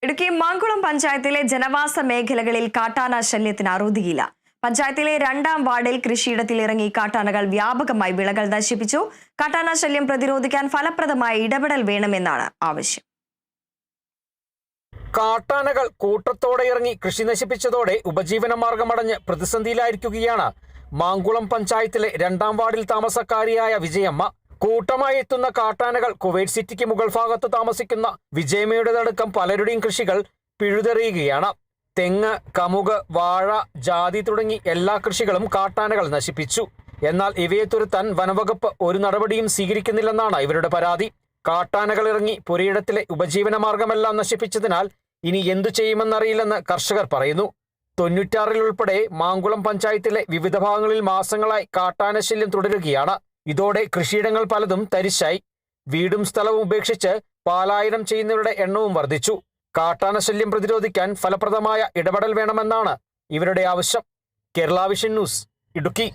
ഇടുക്കി മാങ്കുളം പഞ്ചായത്തിലെ ജനവാസ മേഖലകളിൽ കാട്ടാന ശല്യത്തിന് അറുതിയില്ല. പഞ്ചായത്തിലെ 2ാം വാർഡിൽ കൃഷിയിടത്തിൽ ഇറങ്ങി കാട്ടാനകൾ വ്യാപകമായി വിളകൾ നശിപ്പിച്ചു. കാട്ടാന ശല്യം പ്രതിരോധിക്കാൻ ഫലപ്രദമായ ഇടപെടൽ വേണമെന്നാണ് ആവശ്യം. കാട്ടാനകൾ കൂട്ടത്തോടെ ഇറങ്ങി കൃഷി നശിപ്പിച്ചതോടെ ഉപജീവന മാർഗമടഞ്ഞ് പ്രതിസന്ധിയിലായിരിക്കുകയാണ് മാങ്കുളം പഞ്ചായത്തിലെ 2ാം വാർഡിൽ താമസക്കാരിയായ വിജയമ്മ. കൂട്ടമായി എത്തുന്ന കാട്ടാനകൾ കുവൈറ്റ് സിറ്റിക്ക് മുകൾ ഭാഗത്ത് താമസിക്കുന്ന വിജയമ്മയുടേതടക്കം പലരുടെയും കൃഷികൾ പിഴുതെറിയുകയാണ്. തെങ്ങ്, കമുക്, വാഴ, ജാതി തുടങ്ങി എല്ലാ കൃഷികളും കാട്ടാനകൾ നശിപ്പിച്ചു. എന്നാൽ ഇവയെ തുരത്താൻ വനവകുപ്പ് ഒരു നടപടിയും സ്വീകരിക്കുന്നില്ലെന്നാണ് ഇവരുടെ പരാതി. കാട്ടാനകൾ ഇറങ്ങി പുരയിടത്തിലെ ഉപജീവന മാർഗമെല്ലാം നശിപ്പിച്ചതിനാൽ ഇനി എന്തു ചെയ്യുമെന്നറിയില്ലെന്ന് കർഷകർ പറയുന്നു. 96 ഉൾപ്പെടെ മാങ്കുളം പഞ്ചായത്തിലെ വിവിധ ഭാഗങ്ങളിൽ മാസങ്ങളായി കാട്ടാനശല്യം തുടരുകയാണ്. ഇതോടെ കൃഷിയിടങ്ങൾ പലതും തരിശായി. വീടും സ്ഥലവും ഉപേക്ഷിച്ച് പലായനം ചെയ്യുന്നവരുടെ എണ്ണവും വർദ്ധിച്ചു. കാട്ടാനശല്യം പ്രതിരോധിക്കാൻ ഫലപ്രദമായ ഇടപെടൽ വേണമെന്നാണ് ഇവരുടെ ആവശ്യം. Kerala vision news, Idukki.